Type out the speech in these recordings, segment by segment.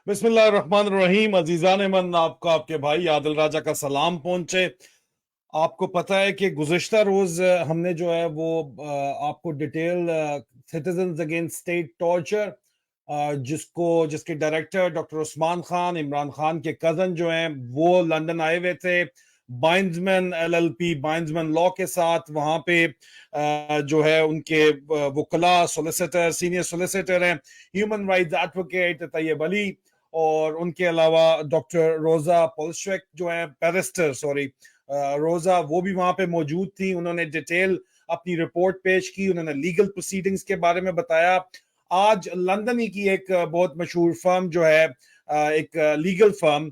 बिस्मिल्लाहिर्रहमानिर्रहीम। अजीजान मन, आपको आपके भाई आदिल राजा का सलाम पहुंचे। आपको पता है कि गुज़िश्ता रोज हमने जो है वो आपको detail citizens against state torture, जिसके डायरेक्टर डॉक्टर उस्मान खान, इमरान खान के कजन जो हैं, वो लंदन आए हुए थे बाइंसमैन एलएलपी, बाइंसमैन लॉ के साथ। वहां पे जो है उनके वकला, सोलिसिटर, सीनियर सोलिसिटर हैं, human rights advocate Tayyab Ali, और उनके अलावा डॉक्टर रोजा पोल्शेक जो है, बैरिस्टर सॉरी रोजा, वो भी वहां पे मौजूद थी। उन्होंने डिटेल अपनी रिपोर्ट पेश की, उन्होंने लीगल प्रोसीडिंग्स के बारे में बताया। आज लंदन ही की एक बहुत मशहूर फर्म जो है, एक लीगल फर्म,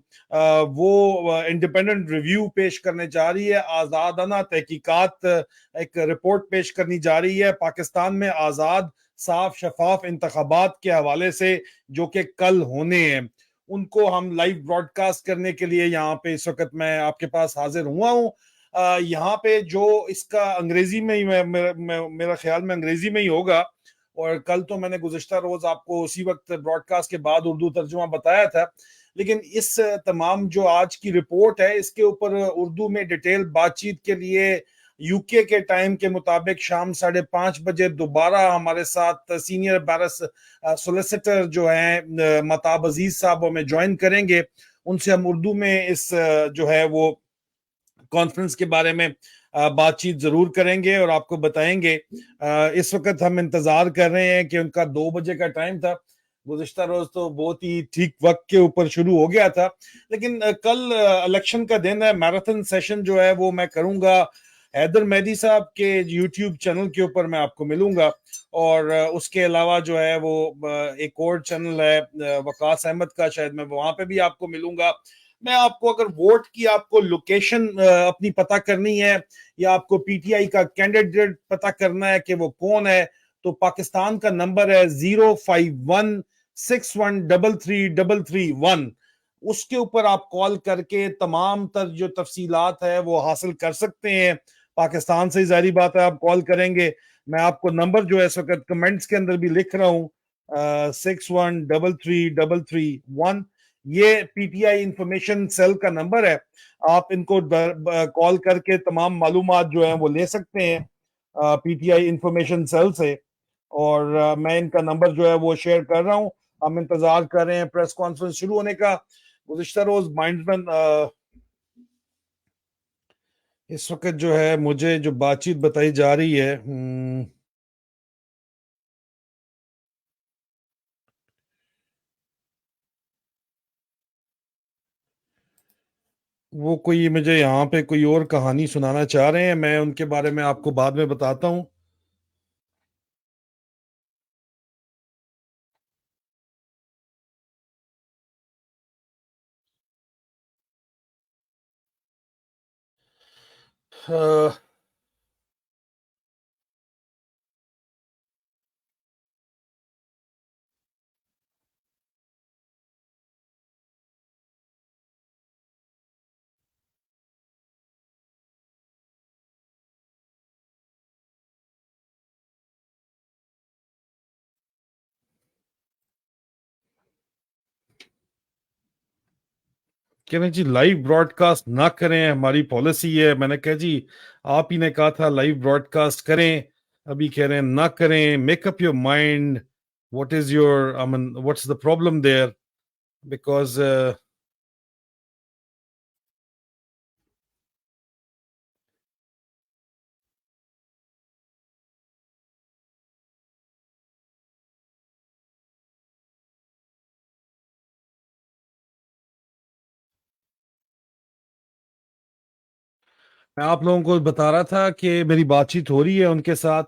वो इंडिपेंडेंट रिव्यू पेश करने जा रही है, आजादाना तहकीकात, एक रिपोर्ट पेश करनी जा रही है पाकिस्तान में आजाद, साफ, शफाफ इंतखाबात के हवाले से, जो कि कल होने हैं। उनको हम लाइव ब्रॉडकास्ट करने के लिए यहाँ पे इस वक्त मैं आपके पास हाजिर हुआ हूँ। यहाँ पे जो इसका अंग्रेजी में ही मेरा ख्याल में अंग्रेजी में ही होगा, और कल तो मैंने गुज़िश्ता रोज आपको उसी वक्त ब्रॉडकास्ट के बाद उर्दू तर्जुमा बताया था। लेकिन इस तमाम जो आज की रिपोर्ट है, इसके ऊपर उर्दू में डिटेल बातचीत के लिए यूके के टाइम के मुताबिक शाम 5:30 बजे दोबारा हमारे साथ सीनियर बैरिस सोलिसिटर जो हैं मताब अजीज साहब हमें ज्वाइन करेंगे। उनसे हम उर्दू में इस जो है वो कॉन्फ्रेंस के बारे में बातचीत जरूर करेंगे और आपको बताएंगे। इस वक्त हम इंतजार कर रहे हैं कि उनका 2 बजे का टाइम था। गुज़िश्ता रोज तो बहुत ही ठीक वक्त के ऊपर शुरू हो गया था, लेकिन कल इलेक्शन का दिन है, मैराथन सेशन जो है वो मैं करूंगा हैदर मेहदी साहब के यूट्यूब चैनल के ऊपर, मैं आपको मिलूंगा। और उसके अलावा जो है वो एक और चैनल है वकास अहमद का, शायद मैं वहां पे भी आपको मिलूंगा। मैं आपको, अगर वोट की आपको लोकेशन अपनी पता करनी है, या आपको पीटीआई का कैंडिडेट पता करना है कि वो कौन है, तो पाकिस्तान का नंबर है 05161333331। उसके ऊपर आप कॉल करके तमाम तर जो तफसीलात है वो हासिल कर सकते हैं। पाकिस्तान से जारी बात है, आप कॉल करेंगे। मैं आपको नंबर जो है इस वक्त कमेंट्स के अंदर भी लिख रहा हूँ, 61333331। ये पीटीआई इंफॉर्मेशन सेल का नंबर है। आप इनको कॉल करके तमाम मालूमात जो है वो ले सकते हैं पीटीआई इंफॉर्मेशन सेल से। और मैं इनका नंबर जो है वो शेयर कर रहा हूँ। हम इंतजार कर रहे हैं प्रेस कॉन्फ्रेंस शुरू होने का। गुज़िश्ता रोज माइंडमैन इस वक्त जो है मुझे जो बातचीत बताई जा रही है, वो कोई मुझे यहाँ पे कोई और कहानी सुनाना चाह रहे हैं, मैं उनके बारे में आपको बाद में बताता हूँ। कह रहे जी लाइव ब्रॉडकास्ट ना करें, हमारी पॉलिसी है। मैंने कहा जी आप ही ने कहा था लाइव ब्रॉडकास्ट करें, अभी कह रहे हैं ना करें। Make up your mind, what is your, I mean what's the problem there? Because मैं आप लोगों को बता रहा था कि मेरी बातचीत हो रही है उनके साथ।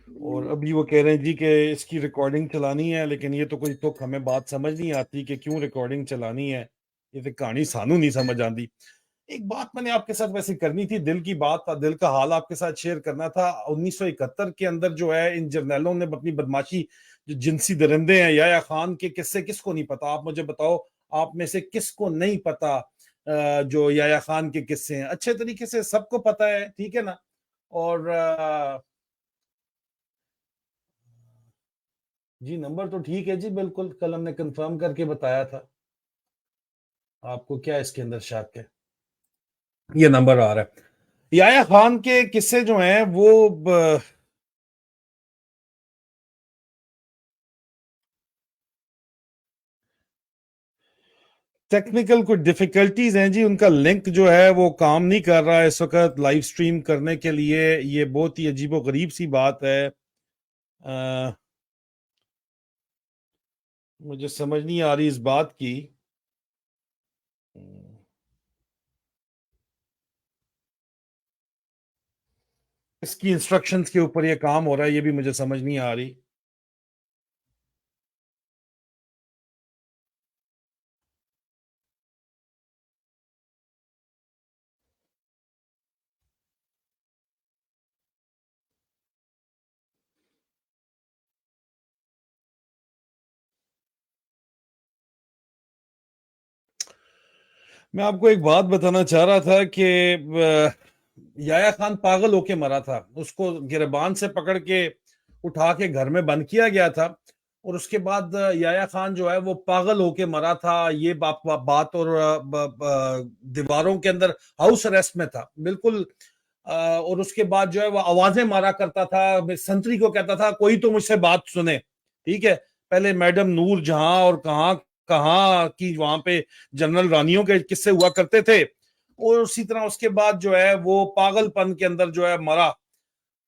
और अभी वो कह रहे हैं जी कि इसकी रिकॉर्डिंग चलानी है, लेकिन ये तो कोई तो हमें बात समझ नहीं आती कि क्यों रिकॉर्डिंग चलानी है। ये तो कहानी सानू नहीं समझ आती। एक बात मैंने आपके साथ वैसे करनी थी, दिल की बात, दिल का हाल आपके साथ शेयर करना था। 1971 के अंदर जो है इन जर्नैलों ने अपनी बदमाशी, जो जिनसी दरिंदे हैं, याया खान के किस्से किसको नहीं पता? आप मुझे बताओ, आप में से किसको नहीं पता जो याया खान के किस्से हैं? अच्छे तरीके से सबको पता है, ठीक है ना? और जी नंबर तो ठीक है जी, बिल्कुल कल हमने कंफर्म करके बताया था। आपको क्या इसके अंदर शक है? ये नंबर आ रहा है। याया खान के किस्से जो हैं वो टेक्निकल कुछ डिफिकल्टीज हैं जी, उनका लिंक जो है वो काम नहीं कर रहा है इस वक्त लाइव स्ट्रीम करने के लिए। ये बहुत ही अजीबो गरीब सी बात है। मुझे समझ नहीं आ रही इस बात की। इसकी इंस्ट्रक्शंस के ऊपर ये काम हो रहा है, ये भी मुझे समझ नहीं आ रही। मैं आपको एक बात बताना चाह रहा था कि याया खान पागल होके मरा था। उसको गिरबान से पकड़ के उठा के घर में बंद किया गया था, और उसके बाद याया खान जो है वो पागल होके मरा था। ये बात, और दीवारों के अंदर हाउस अरेस्ट में था बिल्कुल। और उसके बाद जो है वो आवाजें मारा करता था, संतरी को कहता था कोई तो मुझसे बात सुने, ठीक है। पहले मैडम नूर जहां और कहाँ कहाँ की वहां पे जनरल रानियों के किस्से हुआ करते थे। और उसी तरह उसके बाद जो है वो पागलपन के अंदर जो है मरा।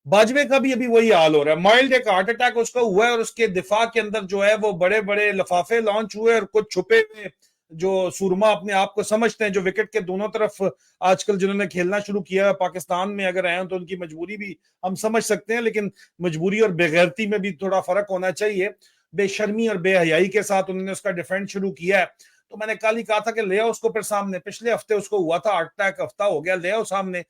बाजवे का भी अभी वही हाल हो रहा है, माइल्ड एक हार्ट अटैक उसका हुआ है, और उसके दिफा के अंदर जो है वो बड़े बड़े लफाफे लॉन्च हुए, और कुछ छुपे हुए जो सुरमा अपने आप को समझते हैं, जो विकेट के दोनों तरफ आजकल जिन्होंने खेलना शुरू किया है पाकिस्तान में अगर आए तो उनकी मजबूरी भी हम समझ सकते हैं, लेकिन मजबूरी और बेगैरती में भी थोड़ा फर्क होना चाहिए। बेशर्मी और बेहयाई के साथ उन्होंने उसका डिफेंड शुरू किया है। तो मैंने कल ही कहा था कि ले आओ उसको फिर सामने। पिछले हफ्ते उसको हुआ था हार्ट अटैक, हफ्ता हो गया, ले आओ सामने।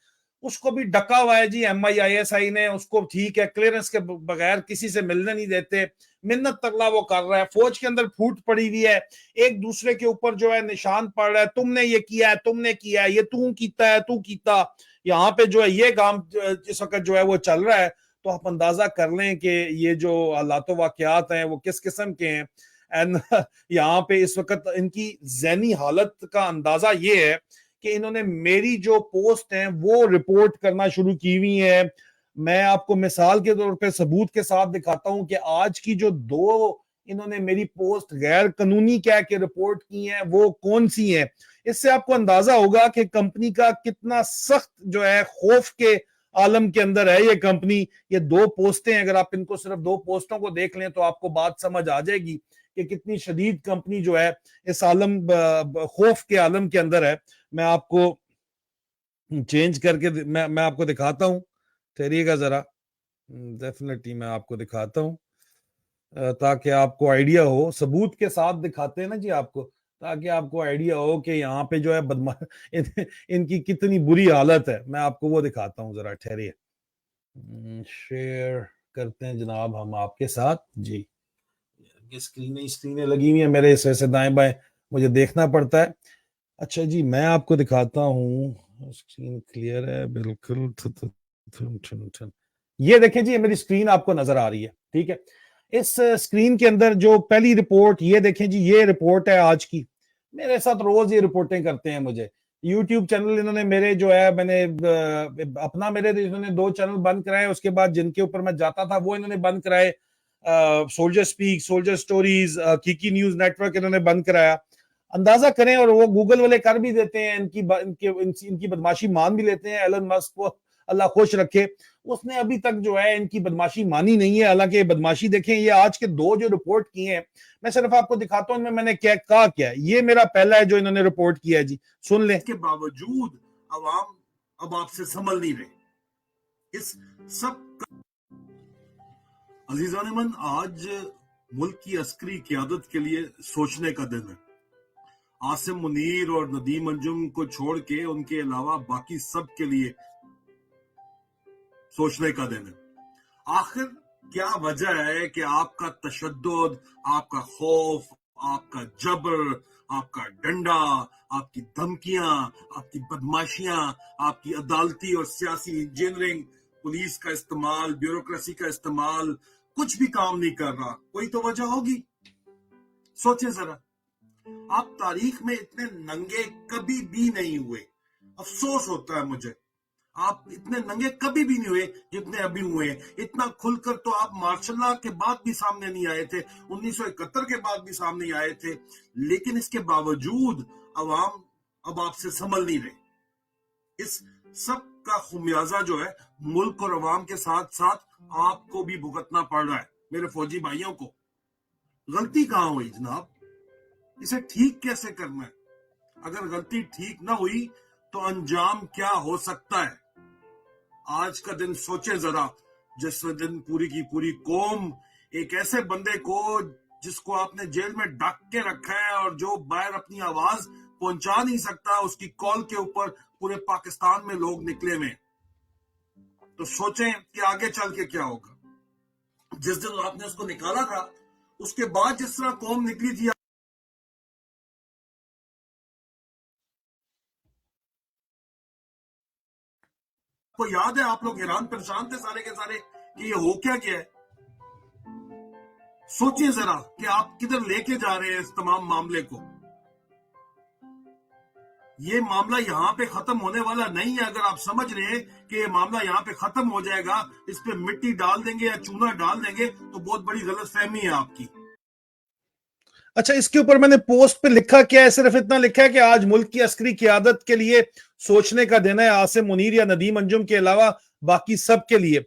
उसको भी डका हुआ है जी MISI ने उसको, ठीक है, क्लियरेंस के बगैर किसी से मिलने नहीं देते। मिन्नत तगला वो कर रहा है, फौज के अंदर फूट पड़ी हुई है, एक दूसरे के ऊपर जो है निशान पड़ रहा है, तुमने ये किया है, तुमने किया है, ये तू कीता है, तू कीता। यहाँ पे जो है ये काम इस वक्त जो है वो चल रहा है। तो आप अंदाजा कर लें कि ये जो हालात वाकयात हैं वो किस किस्म के हैं। एंड यहाँ पे इस वक्त इनकी जहनी हालत का अंदाजा ये है कि इन्होंने मेरी जो पोस्ट है वो रिपोर्ट करना शुरू की हुई है। मैं आपको मिसाल के तौर पे सबूत के साथ दिखाता हूं कि आज की जो दो इन्होंने मेरी पोस्ट गैर कानूनी कह के रिपोर्ट की है वो कौन सी है। इससे आपको अंदाजा होगा कि कंपनी का कितना सख्त जो है खौफ के आलम के अंदर है ये कंपनी। ये दो पोस्टें, अगर आप इनको सिर्फ दो पोस्टों को देख लें तो आपको बात समझ आ जाएगी कि कितनी शदीद कंपनी जो है इस आलम खौफ के आलम के अंदर है। मैं आपको चेंज करके मैं आपको दिखाता हूँ, ठहरिएगा जरा। डेफिनेटली मैं आपको दिखाता हूँ ताकि आपको आइडिया हो, सबूत के साथ दिखाते हैं ना जी आपको, ताकि आपको आइडिया हो कि यहाँ पे जो है इनकी कितनी बुरी हालत है। मैं आपको वो दिखाता हूँ, जरा ठहरिए। शेयर करते हैं जनाब हम आपके साथ जी। ये स्क्रीनें स्क्रीनें लगी हुई है मेरे इस वजह से दाएं बाएं मुझे देखना पड़ता है। अच्छा जी, मैं आपको दिखाता हूँ, स्क्रीन क्लियर है बिल्कुल। ये देखें जी, ये मेरी स्क्रीन आपको नजर आ रही है, ठीक है। इस स्क्रीन के अंदर जो पहली रिपोर्ट, ये देखें जी, ये रिपोर्ट है आज की। मेरे साथ रोज ये रिपोर्टें करते हैं मुझे। यूट्यूब चैनल इन्होंने मेरे जो है, मैंने अपना, मेरे इन्होंने दो चैनल बंद कराए, उसके बाद जिनके ऊपर मैं जाता था वो इन्होंने बंद कराए। Soldier speak, soldier stories, Kiki news network इन्होंने बंद कराया। अंदाजा करें, और वो गूगल वाले कर भी देते हैं, इनकी बदमाशी मान भी लेते हैं। एलन मस्क को अल्लाह खुश रखे, उसने अभी तक जो है इनकी बदमाशी मानी नहीं है। हालांकि बदमाशी देखें, ये आज के दो जो रिपोर्ट किए हैं, मैं सिर्फ आपको दिखाता हूं इनमें मैंने क्या कहा। क्या है ये मेरा पहला है जो इन्होंने रिपोर्ट किया है जी, सुन लें। इसके बावजूद अवाम अब आपसे संभल नहीं रहे। इस सब अजीजान, आज मुल्क की अस्करी क्यादत के लिए सोचने का दिन है। आसिम मुनीर और नदीम अंजुम को छोड़ के उनके अलावा बाकी सब के लिए सोचने का दिन है। आखिर क्या वजह है कि आपका तशद्दुद, आपका खौफ, आपका जबर, आपका डंडा, आपकी धमकियां, आपकी बदमाशियां, आपकी अदालती और सियासी इंजीनियरिंग, पुलिस का इस्तेमाल, ब्यूरोक्रेसी का इस्तेमाल, कुछ भी काम नहीं कर रहा? कोई तो वजह होगी। सोचे जरा, आप तारीख में इतने नंगे कभी भी नहीं हुए। अफसोस होता है मुझे, आप इतने नंगे कभी भी नहीं हुए जितने अभी हुए। इतना खुलकर तो आप मार्शल लॉ के बाद भी सामने नहीं आए थे, 1971 के बाद भी सामने आए थे, लेकिन इसके बावजूद अवाम अब आपसे संभल नहीं रहे। इस सब का खुमियाजा जो है मुल्क और अवाम के साथ साथ आपको भी भुगतना पड़ रहा है। मेरे फौजी भाइयों को गलती कहां हुई जनाब? इसे ठीक कैसे करना है? अगर गलती ठीक ना हुई तो अंजाम क्या हो सकता है? आज का दिन सोचे जरा, जिस दिन पूरी की पूरी कौम एक ऐसे बंदे को, जिसको आपने जेल में डाक के रखा है और जो बाहर अपनी आवाज पहुंचा नहीं सकता, उसकी कॉल के ऊपर पूरे पाकिस्तान में लोग निकले हुए। तो सोचें कि आगे चल के क्या होगा। जिस दिन आपने उसको निकाला था, उसके बाद जिस तरह कौम निकली थी, आपको याद है? आप लोग हैरान परेशान थे सारे के सारे कि ये हो क्या गया है। सोचिए जरा कि आप किधर लेके जा रहे हैं इस तमाम मामले को। ये मामला यहाँ पे खत्म होने वाला नहीं है। अगर आप समझ रहे हैं कि ये मामला यहाँ पे खत्म हो जाएगा, इस पे मिट्टी डाल देंगे या चूना डाल देंगे, तो बहुत बड़ी गलतफहमी है आपकी। अच्छा, इसके ऊपर मैंने पोस्ट पे लिखा क्या है? सिर्फ इतना लिखा है कि आज मुल्क की अस्करी क़यादत के लिए सोचने का दिन है, आसिम मुनीर या नदीम अंजुम के अलावा बाकी सब के लिए,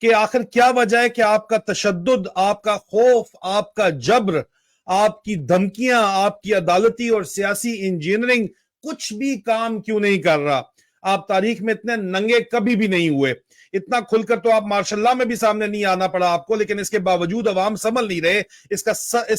कि आखिर क्या वजह है कि आपका तशद्दुद, आपका खौफ, आपका जबर, आपकी धमकियां, आपकी अदालती और सियासी इंजीनियरिंग कुछ भी काम क्यों नहीं कर रहा? आप तारीख में इतने नंगे कभी भी नहीं हुए। इतना खुलकर तो आप मार्शल लॉ में भी सामने नहीं आना पड़ा आपको, लेकिन इसके बावजूद अवाम संभल नहीं रहे। इस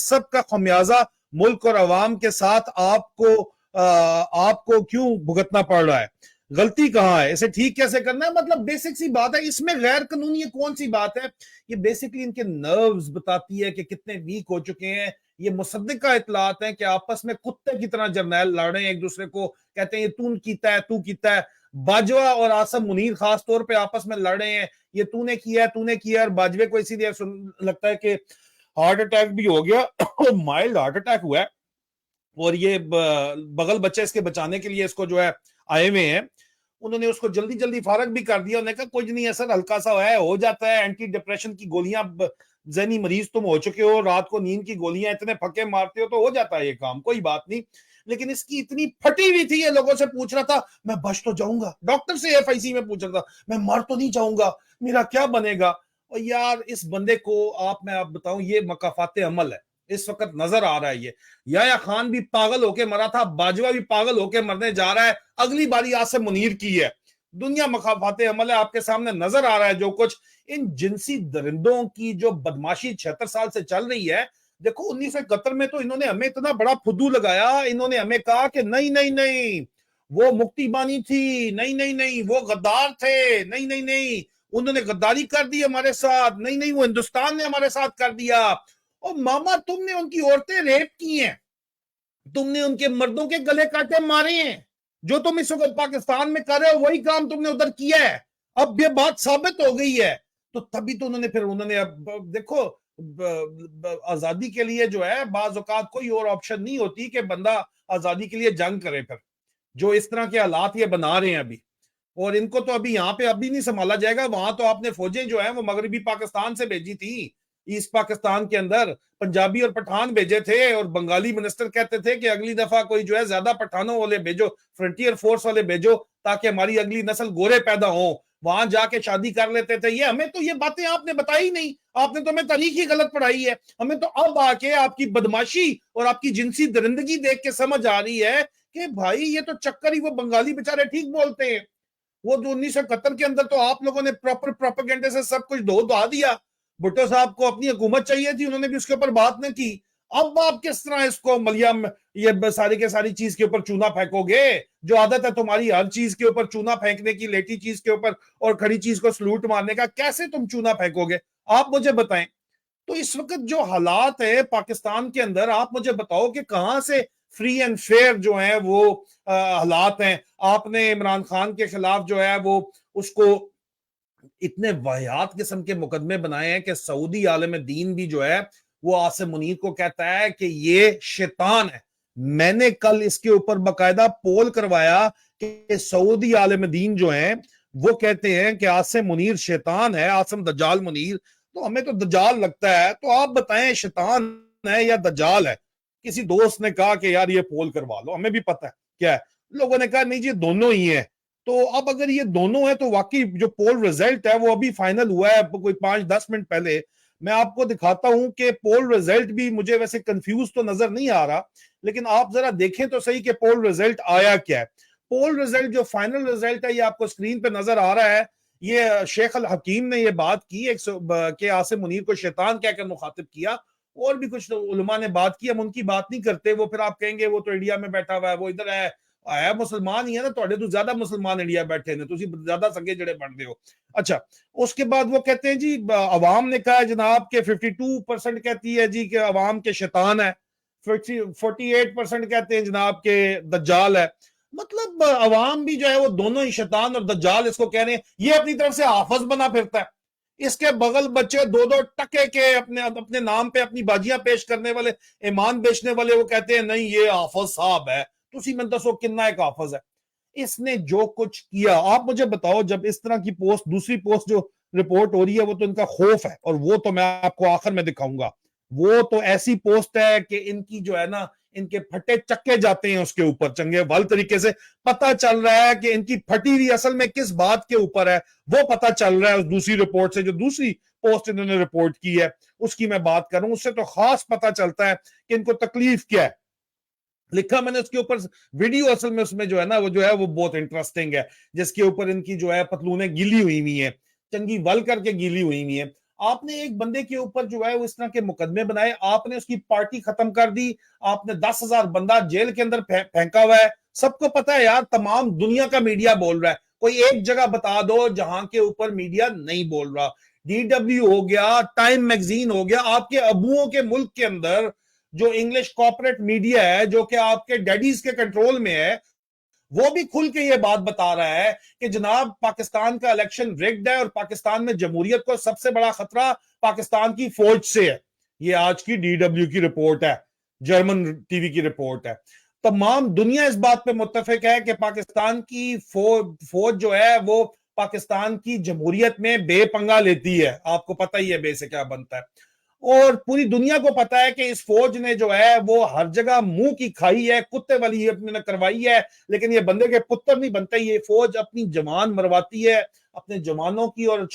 सब का खमियाजा मुल्क और अवाम के साथ आपको क्यों भुगतना पड़ रहा है? गलती कहां है? इसे ठीक कैसे करना है? मतलब बेसिक सी बात है, इसमें गैर कानूनी ये कौन सी बात है? ये बेसिकली इनके नर्व्स बताती है कि कितने वीक हो चुके हैं। ये मुसद्दिका इतलात हैं कि आपस में कुत्ते की तरह जर्नैल लड़ रहे हैं एक दूसरे को, कहते हैं ये तू कीता है, तू कीता है। बाजवा और आसम मुनीर खास तौर पे आपस में लड़ रहे हैं, ये तूने किया, तूने किया। और बाजवे को इसीलिए लगता है कि हार्ट अटैक भी हो गया, माइल्ड हार्ट अटैक हुआ है, और ये बगल बच्चे इसके बचाने के लिए इसको जो है आए हुए हैं। उन्होंने उसको जल्दी जल्दी फारग भी कर दिया। उन्होंने कहा कुछ नहीं है सर, हल्का सा है, हो जाता है, एंटी डिप्रेशन की गोलियां, जहनी मरीज तुम हो चुके हो, रात को नींद की गोलियां इतने फके मारते हो तो हो जाता है ये काम, कोई बात नहीं। लेकिन इसकी इतनी फटी हुई थी, ये लोगों से पूछ रहा था मैं बच तो जाऊंगा, डॉक्टर से एफआईसी में पूछ रहा था मैं मर तो नहीं जाऊंगा, मेरा क्या बनेगा। और यार इस बंदे को आप बताऊं, ये मकाफाते अमल है इस वक्त नजर आ रहा है। ये याया खान भी पागल होके मरा था, बाजवा भी पागल होके मरने जा रहा है, अगली बारी आसिम मुनीर की है। दुनिया मखाफाते अमल है, आपके सामने नजर आ रहा है जो कुछ इन जिनसी दरिंदों की जो बदमाशी 76 साल से चल रही है। देखो 1971 में तो इन्होंने हमें इतना बड़ा फुद्दू लगाया, इन्होंने हमें कहा कि नहीं नहीं नहीं वो मुक्ति बानी थी, नहीं नहीं नहीं वो गद्दार थे, नहीं नहीं नहीं उन्होंने गद्दारी कर दी हमारे साथ, नहीं नहीं वो हिंदुस्तान ने हमारे साथ कर दिया। और मामा तुमने उनकी औरतें रेप की हैं, तुमने उनके मर्दों के गले काटे मारे हैं, जो तुम इस वक्त पाकिस्तान में कर रहे हो वही काम तुमने उधर किया है। अब ये बात साबित हो गई है, तो तभी तो उन्होंने अब देखो आजादी के लिए जो है बाज औकात कोई और ऑप्शन नहीं होती कि बंदा आजादी के लिए जंग करे। फिर जो इस तरह के हालात ये बना रहे हैं अभी, और इनको तो अभी यहाँ पे अभी नहीं संभाला जाएगा। वहां तो आपने फौजें जो है वो मगरबी पाकिस्तान से भेजी थी, ईस्ट पाकिस्तान के अंदर पंजाबी और पठान भेजे थे, और बंगाली मिनिस्टर कहते थे कि अगली दफा कोई जो है ज्यादा पठानों वाले भेजो, फ्रंटियर फोर्स वाले भेजो, ताकि हमारी अगली नस्ल गोरे पैदा हो। वहां जाके शादी कर लेते थे। ये हमें तो ये बातें आपने बताई नहीं, आपने तो हमें तारीख ही गलत पढ़ाई है। हमें तो अब आके आपकी बदमाशी और आपकी जिनसी दरिंदगी देख के समझ आ रही है कि भाई ये तो चक्कर ही, वो बंगाली बेचारे ठीक बोलते हैं। वो जो 1971 के अंदर तो आप लोगों ने प्रॉपर प्रोपेगेंडे से सब कुछ धो दिया। भुट्टो साहब को अपनी हुकूमत चाहिए थी, उन्होंने भी उसके ऊपर बात न की। अब आप किस तरह इसको मलियम ये सारी के सारी चीज के ऊपर चूना फेंकोगे? जो आदत है तुम्हारी हर चीज के ऊपर चूना फेंकने की, लेटी चीज के ऊपर और खड़ी चीज को सलूट मारने का, कैसे तुम चूना फेंकोगे? आप मुझे बताएं। तो इस वक्त जो हालात है पाकिस्तान के अंदर, आप मुझे बताओ कि कहां से फ्री एंड फेयर जो है वो हालात हैं। आपने इमरान खान के खिलाफ जो है वो उसको इतने वाहियात किस्म के मुकदमे बनाए हैं कि सऊदी आलम दीन भी जो है वो आसिम मुनीर को कहता है कि ये शैतान है। मैंने कल इसके ऊपर बकायदा पोल करवाया कि सऊदी आलम दीन जो है वो कहते हैं कि आसिम मुनीर शैतान है, आसिम दज्जाल मुनीर। तो हमें तो दज्जाल लगता है, तो आप बताएं शैतान है या दज्जाल है? किसी दोस्त ने कहा कि यार ये पोल करवा लो, हमें भी पता है क्या है। लोगों ने कहा नहीं जी दोनों ही है। तो अब अगर ये दोनों है तो वाकई जो पोल रिजल्ट है वो अभी फाइनल हुआ है कोई 5-10 मिनट पहले। मैं आपको दिखाता हूं कि पोल रिजल्ट भी मुझे वैसे कंफ्यूज तो नजर नहीं आ रहा, लेकिन आप जरा देखें तो सही कि पोल रिजल्ट आया क्या है। पोल रिजल्ट जो फाइनल रिजल्ट है ये आपको स्क्रीन पे नजर आ रहा है। ये शेख अल हकीम ने ये बात की कि आसिम मुनीर को शैतान कहकर मुखातिब किया। और भी कुछ उलमा ने बात की, हम उनकी बात नहीं करते, वो फिर आप कहेंगे वो तो इंडिया में बैठा हुआ है, वो इधर है मुसलमान ही है ना, ਤੁਹਾਡੇ तो ज्यादा मुसलमान इंडिया बैठे ने, तुसी ज्यादा सगे जड़े बनते हो। अच्छा, उसके बाद वो कहते हैं जी अवाम ने कहा जनाब के 52% कहती है जी कि अवाम के शैतान है, 48% कहते हैं जनाब के दज्जाल है। मतलब अवाम भी जो है वो दोनों ही शैतान और दज्जाल इसको कह रहे हैं। ये अपनी तरफ से हाफज बना फिरता है, इसके बगल बच्चे 2-2 टके के अपने अपने नाम पे अपनी बाजियां पेश करने वाले, ईमान बेचने वाले, वो कहते हैं नहीं ये हाफज साहब है। तुसी मैं दसो कितना एक हाफज है। इसने जो कुछ किया, आप मुझे बताओ, जब इस तरह की पोस्ट, दूसरी पोस्ट जो रिपोर्ट हो रही है वो तो इनका खौफ है, और वो तो मैं आपको आखिर में दिखाऊंगा। वो तो ऐसी पोस्ट है कि इनकी जो है ना, इनके फटे चक्के जाते हैं उसके ऊपर चंगे वाल तरीके से। पता चल रहा है कि इनकी फटी हुई असल में किस बात के ऊपर है, वो पता चल रहा है उस दूसरी रिपोर्ट से। जो दूसरी पोस्ट इन्होंने रिपोर्ट की है उसकी मैं बात करूं, उससे तो खास पता चलता है कि इनको तकलीफ क्या है। लिखा मैंने उसके ऊपर वीडियो, असल में उसमें जो है ना वो जो है वो बहुत इंटरेस्टिंग है, जिसके ऊपर इनकी जो है पतलूनें गीली हुई है, चंगी वल करके गीली हुई है। आपने एक बंदे के ऊपर जो है वो इस तरह के मुकदमे बनाए, आपने उसकी पार्टी खत्म कर दी, आपने 10,000 बंदा जेल के अंदर फेंका हुआ है। सबको पता है यार, तमाम दुनिया का मीडिया बोल रहा है, कोई एक जगह बता दो जहां के ऊपर मीडिया नहीं बोल रहा। डीडब्ल्यू हो गया, टाइम मैगजीन हो गया, आपके अबुओं के मुल्क के अंदर जो इंग्लिश कॉर्पोरेट मीडिया है जो कि आपके डैडीज के कंट्रोल में है, वो भी खुल के ये बात बता रहा है कि जनाब पाकिस्तान का इलेक्शन रिग्ड है और पाकिस्तान में जमहूरियत को सबसे बड़ा खतरा पाकिस्तान की फौज से है। ये आज की डीडब्ल्यू की रिपोर्ट है, जर्मन टीवी की रिपोर्ट है। तमाम दुनिया इस बात पे मुत्तफिक है कि पाकिस्तान की फौज जो है वो पाकिस्तान की जमहूरियत में बेपंगा लेती है। आपको पता ही है बे से क्या बनता है, और पूरी दुनिया को पता है कि इस फौज ने जो है वो हर जगह मुंह की खाई है, कुत्ते वाली अपने करवाई है। लेकिन ये बंदे के पुत्र नहीं बनते, ये फौज अपनी जवान मरवाती है, अपने जवानों की और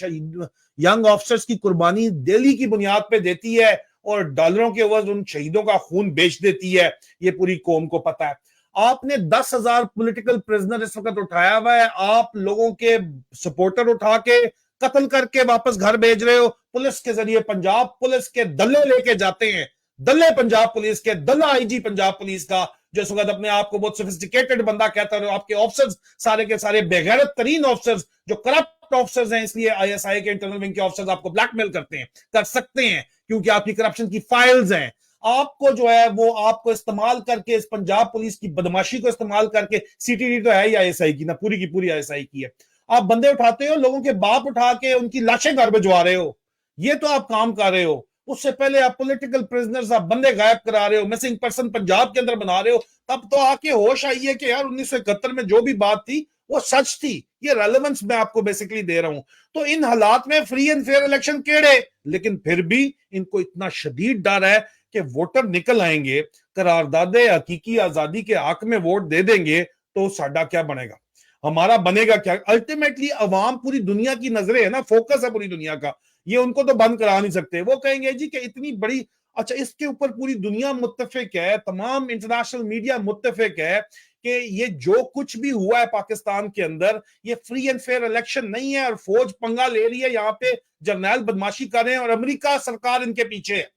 यंग ऑफिसर्स की कुर्बानी डेली की बुनियाद पे देती है, और डॉलरों के एवज उन शहीदों का खून बेच देती है। ये पूरी कौम को पता है। आपने 10,000 पॉलिटिकल प्रिजनर इस वक्त उठाया हुआ है, आप लोगों के सपोर्टर उठा के कत्ल करके वापस घर भेज रहे हो। पुलिस के जरिए पंजाब पुलिस के दल्ले लेके जाते हैं, दल्ले पंजाब पुलिस के, दल्ला आईजी पंजाब पुलिस का, जो इस वक्त अपने आप को बहुत सोफिस्टिकेटेड बंदा कहता है। आपके ऑफिसर्स सारे के सारे बेगैरत तरीन ऑफिसर्स, जो करप्ट ऑफिसर्स हैं, इसलिए आईएसआई के इंटरनल विंग के ऑफिसर्स आपको ब्लैकमेल करते हैं, कर सकते हैं, क्योंकि आपकी करप्शन की फाइल्स हैं। आपको जो है वो आपको इस्तेमाल करके, इस पंजाब पुलिस की बदमाशी को इस्तेमाल करके, सीटीडी तो है ही आईएसआई की ना, पूरी की पूरी आईएसआई की है। आप बंदे उठाते हो, लोगों के बाप उठा के उनकी लाशें घर भिजवा रहे हो, ये तो आप काम कर रहे हो। उससे पहले आप पॉलिटिकल प्रिजनर्स, आप बंदे गायब करा रहे हो, मिसिंग पर्सन पंजाब के अंदर बना रहे हो। तब तो आके होश आई है कि यार 1971 में जो भी बात थी वो सच थी। ये रेलेवेंस मैं आपको बेसिकली दे रहा हूं। तो इन हालात में फ्री एंड फेयर इलेक्शन केड़े, लेकिन फिर भी इनको इतना शदीद डर है कि वोटर निकल आएंगे, करारदादे हकीकी आजादी के हक में वोट दे देंगे, तो साडा क्या बनेगा, हमारा बनेगा क्या। अल्टीमेटली अवाम पूरी दुनिया की नजरें है ना, फोकस है पूरी दुनिया का, ये उनको तो बंद करा नहीं सकते। वो कहेंगे जी कि इतनी बड़ी, अच्छा इसके ऊपर पूरी दुनिया मुत्तफिक है, तमाम इंटरनेशनल मीडिया मुत्तफिक है कि ये जो कुछ भी हुआ है पाकिस्तान के अंदर, ये फ्री एंड फेयर इलेक्शन नहीं है, और फौज पंगा ले रही है, यहाँ पे जर्नैल बदमाशी कर रहे हैं और अमेरिका सरकार इनके पीछे है।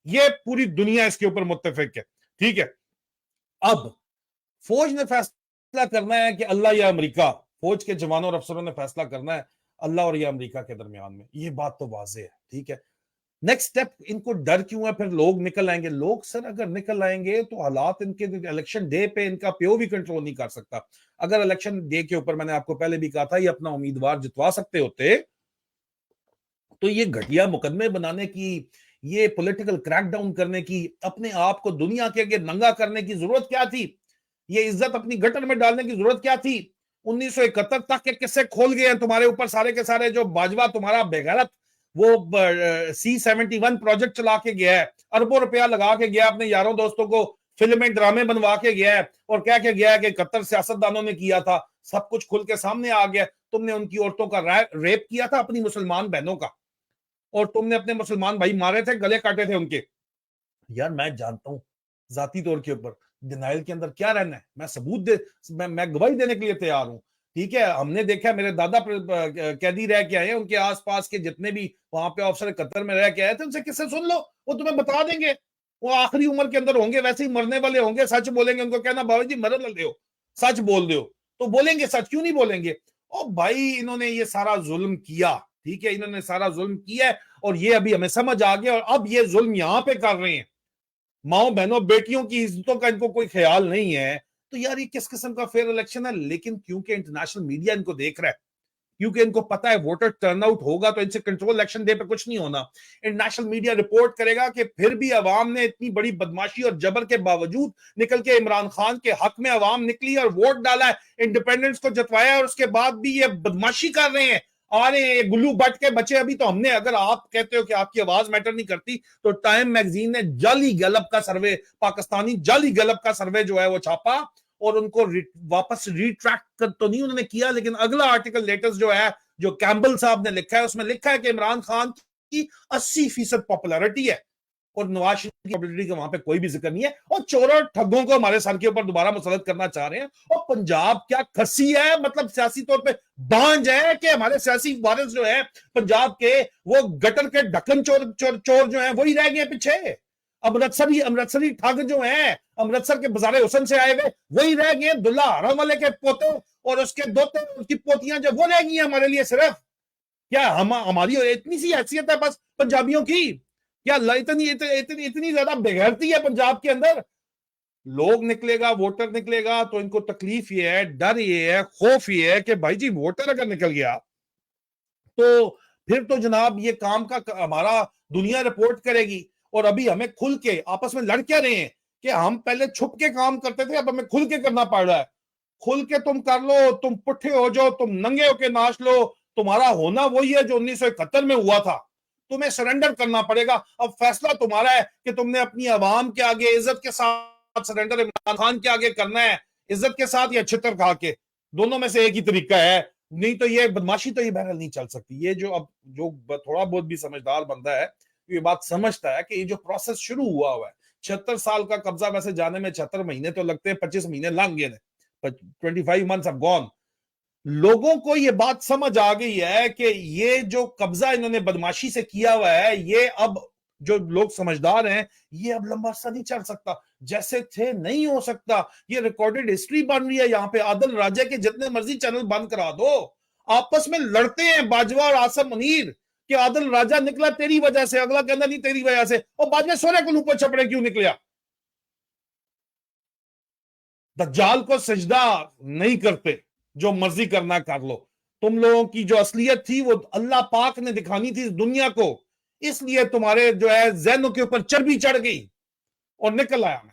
ये पूरी दुनिया इसके ऊपर मुत्तफिक है, ठीक है। अब फौज ने फैसला करना है कि अल्लाह या अमेरिका, फौज के जवानों और अफसरों ने फैसला करना है अल्लाह और या अमेरिका के दरमियान में, ये बात तो वाजे है, ठीक है। नेक्स्ट स्टेप, इनको डर क्यों है? फिर लोग निकल आएंगे। लोग सर अगर निकल आएंगे तो हालात इनके इलेक्शन डे पे इनका प्यो भी कंट्रोल नहीं कर सकता। अगर इलेक्शन डे के ऊपर, मैंने आपको पहले भी कहा था, ये अपना उम्मीदवार जितवा सकते होते, तो ये घटिया मुकदमे बनाने की, ये पॉलिटिकल क्रैकडाउन करने की, अपने आप को दुनिया के आगे नंगा करने की जरूरत क्या थी? ये इज्जत अपनी गटर में डालने की जरूरत क्या थी? 1971 तक के किस्से खोल गए हैं तुम्हारे ऊपर सारे के सारे। जो बाजवा तुम्हारा बेगैरत वो C-71 प्रोजेक्ट चला के गया है, अरबों रुपया लगा के गया, अपने यारों दोस्तों को फिल्में ड्रामे बनवा के गया है, और क्या क्या गया है कि कतर सियासतदानों ने किया था, सब कुछ खुल के सामने आ गया। तुमने उनकी औरतों का रेप किया था, अपनी मुसलमान बहनों का, और तुमने अपने मुसलमान भाई मारे थे, गले काटे थे उनके। यार मैं जानता हूं जाती तौर के ऊपर डिनाइल के अंदर क्या रहना है, मैं सबूत दे, मैं गवाही देने के लिए तैयार हूं, ठीक है। हमने देखा, मेरे दादा कैदी रह के आए हैं, उनके आसपास के जितने भी वहां पे ऑफिसर कतर में रह के आए थे, उनसे किस्से सुन लो, वो तुम्हें बता देंगे। वो आखिरी उम्र के अंदर होंगे, वैसे ही मरने वाले होंगे, सच बोलेंगे। उनको कहना बाबा जी मर ले हो, सच बोल दो, तो बोलेंगे सच, क्यों नहीं बोलेंगे? ओ भाई इन्होंने ये सारा जुल्म किया, ठीक है, इन्होंने सारा जुल्म किया है, और ये अभी हमें समझ आ गया, और अब ये जुल्म यहां पे कर रहे हैं। माओ बहनों बेटियों की इज्जतों का इनको कोई ख्याल नहीं है। तो यार ये किस किस्म का फेयर इलेक्शन है? लेकिन क्योंकि इंटरनेशनल मीडिया इनको देख रहा है, क्योंकि इनको पता है वोटर टर्नआउट होगा तो इनसे कंट्रोल इलेक्शन डे पे कुछ नहीं होना। इंटरनेशनल मीडिया रिपोर्ट करेगा कि फिर भी अवाम ने इतनी बड़ी बदमाशी और जबर के बावजूद निकल के इमरान खान के हक में अवाम निकली और वोट डाला है, इंडिपेंडेंस को जतवाया, और उसके बाद भी ये बदमाशी कर रहे हैं। अरे गुल्लू बट के बच्चे अभी तो हमने, अगर आप कहते हो कि आपकी आवाज मैटर नहीं करती, तो टाइम मैगजीन ने जाली गैलप का सर्वे, पाकिस्तानी जाली गैलप का सर्वे जो है वो छापा, और उनको वापस रिट्रैक्ट कर तो नहीं उन्होंने किया, लेकिन अगला आर्टिकल लेटेस्ट जो है, जो कैम्बल साहब ने लिखा है, उसमें लिखा है कि इमरान खान की 80% पॉपुलैरिटी है, और नवाज शरीफ की पॉपुलैरिटी का वहां पे कोई भी जिक्र नहीं है, और चोरों ठगों को हमारे सर के ऊपर दोबारा मुसलत करना चाह रहे हैं। और पंजाब क्या खसी है, मतलब सियासी तौर पे बांझ है, कि हमारे सियासी वारिस जो है पंजाब के, वो गटर के ढक्कन चोर चोर चोर जो है वही रह गए पीछे। अमृतसरी ठग जो है, अमृतसर के बाजारे हुसैन से आए हुए, वही रह गए। दुल्ला हराम वाले के पोते और उसके दोते, उसकी पोतियां जो, वो रह गई हमारे लिए सिर्फ। क्या हमारी इतनी सी हैसियत है बस पंजाबियों की? क्या इतनी इतनी इतनी, इतनी ज्यादा बेगैरती है पंजाब के अंदर? लोग निकलेगा, वोटर निकलेगा, तो इनको तकलीफ ये है, डर ये है, खौफ ये है कि भाई जी वोटर अगर निकल गया तो फिर तो जनाब ये काम का हमारा दुनिया रिपोर्ट करेगी। और अभी हमें खुल के आपस में लड़ क्या रहे हैं कि हम पहले छुप के काम करते थे, अब हमें खुल के करना पड़ रहा है। खुल के तुम कर लो, तुम पुट्ठे हो जाओ, तुम नंगे होके नाच लो, तुम्हारा होना वही है जो 1971 में हुआ था। तुम्हें सरेंडर करना पड़ेगा। अब फैसला तुम्हारा है कि तुमने अपनी आवाम के आगे इज्जत के साथ सरेंडर इमरान खान के आगे करना है, इज्जत के साथ या छितर खा के, दोनों में से एक ही तरीका है। नहीं तो ये बदमाशी तो ये बहरहाल नहीं चल सकती। ये जो अब जो थोड़ा बहुत भी समझदार बंदा है, ये बात समझता है कि ये जो प्रोसेस शुरू हुआ है, 76 साल का कब्जा, वैसे जाने में 76 महीने तो लगते हैं, 25 महीने लंघ गए, 25 months have gone। लोगों को ये बात समझ आ गई है कि ये जो कब्जा इन्होंने बदमाशी से किया हुआ है, ये अब जो लोग समझदार हैं, ये अब लंबा सा नहीं चल सकता, जैसे थे नहीं हो सकता। ये रिकॉर्डेड हिस्ट्री बन रही है। यहाँ पे आदिल राजा के जितने मर्जी चैनल बंद करा दो, आपस में लड़ते हैं बाजवा और आसम मुनीर कि आदिल राजा निकला तेरी वजह से, अगला कहना नहीं तेरी वजह से, और बाद में सोने को ऊपर छपड़े क्यों निकला? दज्जाल को सजदा नहीं करते, जो मर्जी करना कर लो। तुम लोगों की जो असलियत थी वो अल्लाह पाक ने दिखानी थी इस दुनिया को, इसलिए तुम्हारे जो है जहनों के ऊपर चर्बी चढ़ गई और निकल आया मैं।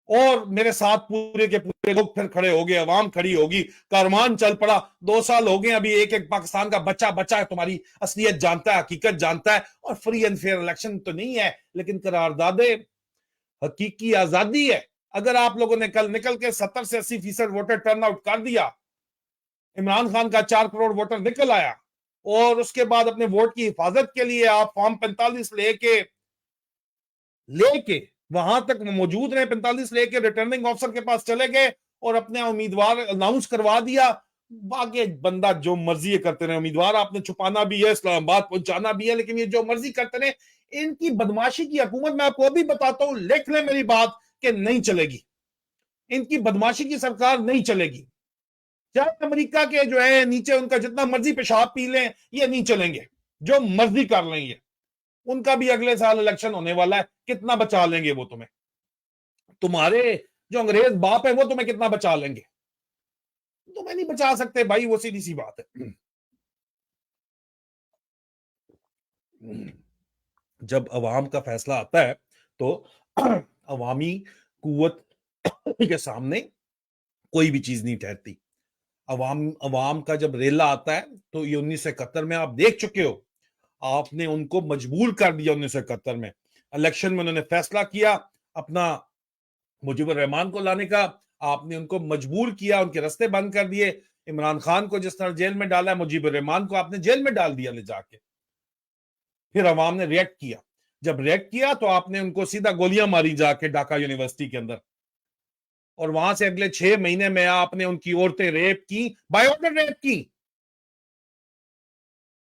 और मेरे साथ पूरे के पूरे लोग फिर खड़े हो गए, अवाम खड़ी होगी, कारवान चल पड़ा। 2 साल हो गए, अभी एक एक पाकिस्तान का बच्चा बच्चा है तुम्हारी असलियत जानता है, हकीकत जानता है। और फ्री एंड फेयर इलेक्शन तो नहीं है, लेकिन करारदादे हकीकी आजादी है। अगर आप लोगों ने कल निकल के 70 से 80% वोटर टर्नआउट कर दिया, इमरान खान का 4 करोड़ वोटर निकल आया, और उसके बाद अपने वोट की हिफाजत के लिए आप फॉर्म 45 लेके वहां तक मौजूद रहे, 45 लेके रिटर्निंग ऑफिसर के पास चले गए और अपने उम्मीदवार अनाउंस करवा दिया। बाकी बंदा जो मर्जी करते रहे, उम्मीदवार आपने छुपाना भी है, इस्लामाबाद पहुंचाना भी है, लेकिन ये जो मर्जी करते रहे, इनकी बदमाशी की हुकूमत मैं आपको अभी बताता हूं, लिख लें मेरी बात, कि नहीं चलेगी। इनकी बदमाशी की सरकार नहीं चलेगी। चाहे अमेरिका के जो है नीचे उनका जितना मर्जी पेशाब पी लें, ये नहीं चलेंगे, जो मर्जी कर लेंगे। उनका भी अगले साल इलेक्शन होने वाला है, कितना बचा लेंगे वो तुम्हें? तुम्हारे जो अंग्रेज बाप है वो तुम्हें कितना बचा लेंगे? तुम्हें नहीं बचा सकते भाई, वो सीधी सी बात है। जब अवाम का फैसला आता है तो अवामी कुव्वत के सामने कोई भी चीज नहीं ठहरती। अवाम अवाम का जब रेला आता है तो ये 1971 में आप देख चुके हो, आपने उनको मजबूर कर दिया। 1971 में इलेक्शन में उन्होंने फैसला किया अपना मुजीबुर रहमान को लाने का, आपने उनको मजबूर किया, उनके रास्ते बंद कर दिए। इमरान खान को जिस तरह जेल में डाला, मुजीबुर रहमान को आपने जेल में डाल दिया ले जाके। फिर अवाम ने रिएक्ट किया, जब रिएक्ट किया तो आपने उनको सीधा गोलियां मारी जाके ढाका यूनिवर्सिटी के अंदर, और वहां से अगले 6 महीने में आपने उनकी औरतें रेप की, बाय ऑर्डर रेप की,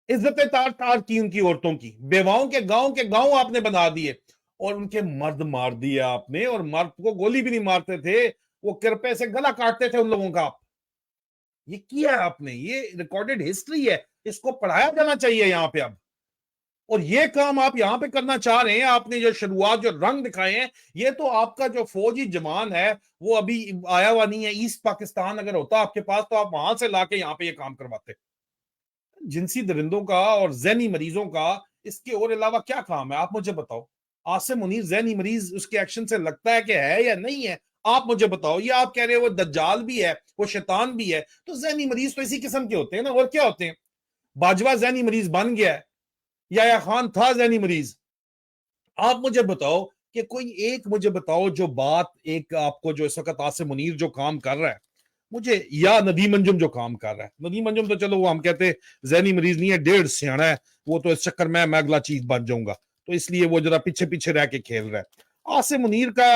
इज्जतें तार तार की उनकी औरतों की, बेवाओं के गांव आपने बना दिए, और उनके मर्द मार दिए आपने। और मर्द को गोली भी नहीं मारते थे, वो किरपे से गला काटते थे उन लोगों का। ये किया है आपने, ये रिकॉर्डेड हिस्ट्री है, इसको पढ़ाया जाना चाहिए यहां पे अब। और ये काम आप यहां पे करना चाह रहे हैं। आपने जो शुरुआत, जो रंग दिखाए हैं, ये तो आपका जो फौजी जवान है वो अभी आया हुआ नहीं है। ईस्ट पाकिस्तान अगर होता आपके पास तो आप वहां से लाके यहाँ पे ये काम करवाते। जिनसी दरिंदों का और जहनी मरीजों का इसके और अलावा क्या काम है, आप मुझे बताओ। आसिम मुनीर जहनी मरीज, उसके एक्शन से लगता है कि है या नहीं है? आप मुझे बताओ। ये आप कह रहे हो वो दज्जाल भी है, वो शैतान भी है, तो जहनी मरीज तो इसी किस्म के होते हैं ना, और क्या होते हैं? बाजवा जहनी मरीज बन गया है, या खान था जहनी मरीज? आप मुझे बताओ कि कोई एक मुझे बताओ जो बात, एक आपको जो इस वक्त आसिम मुनीर जो काम कर रहा है मुझे, या नदीम अंजुम जो काम कर रहा है। नदीम अंजुम तो चलो वो हम कहते हैं जहनी मरीज नहीं है, 1.5 सियाना है, वो तो इस चक्कर में मैं अगला चीज बन जाऊंगा, तो इसलिए वो जरा पीछे पीछे रह के खेल रहा है। आसिम मुनीर का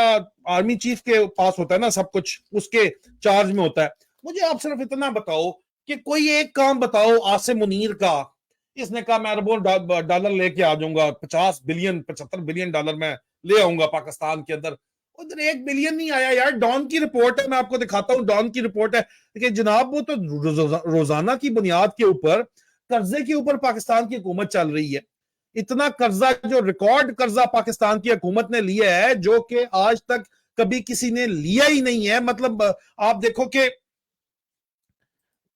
आर्मी चीफ के पास होता है ना सब कुछ, उसके चार्ज में होता है। मुझे आप सिर्फ इतना बताओ कि कोई एक काम बताओ आसिम मुनीर का, इसने कहा मैं अरबों डॉलर लेके आ जाऊंगा, 50 बिलियन 75 बिलियन डॉलर मैं ले आऊंगा पाकिस्तान के अंदर। उधर 1 बिलियन नहीं आया यार। डॉन की रिपोर्ट है, मैं आपको दिखाता हूं, डॉन की रिपोर्ट है कि जनाब वो तो रोजाना की बुनियाद के ऊपर कर्जे के ऊपर पाकिस्तान की हुकूमत चल रही है। इतना कर्जा, जो रिकॉर्ड कर्जा पाकिस्तान की हुकूमत ने लिया है, जो कि आज तक कभी किसी ने लिया ही नहीं है। मतलब आप देखो कि,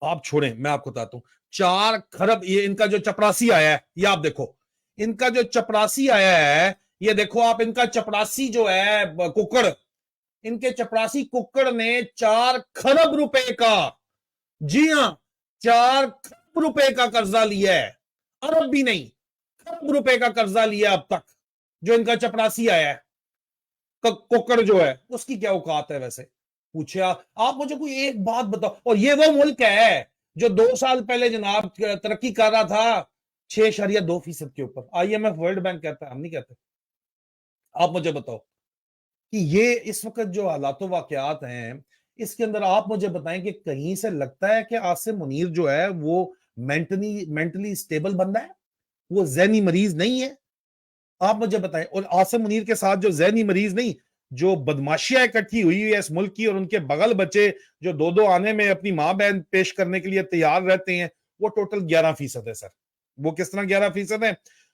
आप छोड़ें, मैं आपको बताता हूं, 4 खरब ये इनका जो चपरासी आया है, ये आप देखो, इनका जो चपरासी आया है, ये देखो आप, इनका चपरासी जो है कुक्कड़, इनके चपरासी कुक्कड़ ने 4 खरब रुपए का, जी हां, 4 खरब रुपए का कर्जा लिया है। अरब भी नहीं, खरब रुपए का कर्जा लिया अब तक जो इनका चपरासी आया है। कुक्कड़ जो है उसकी क्या औकात है वैसे? पूछे आप मुझे कोई एक बात बताओ। और ये वो मुल्क है जो 2 साल पहले जनाब तरक्की कर रहा था 6.2% के ऊपर। IMF वर्ल्ड बैंक कहता है, हम नहीं कहते। आप मुझे बताओ कि ये इस वक्त जो हालात वाकयात हैं, इसके अंदर आप मुझे बताएं कि कहीं से लगता है कि आसिम मुनीर जो है वो मेंटली स्टेबल बंदा है, वो जहनी मरीज नहीं है? आप मुझे बताएं। और आसिम मुनीर के साथ जो जहनी मरीज नहीं, जो बदमाशियां इकट्ठी हुई है इस मुल्क की, और उनके बगल बच्चे जो दो दो आने में अपनी मां बहन पेश करने के लिए तैयार रहते हैं, वो टोटल 11% है सर। वो किस तरह 11% है?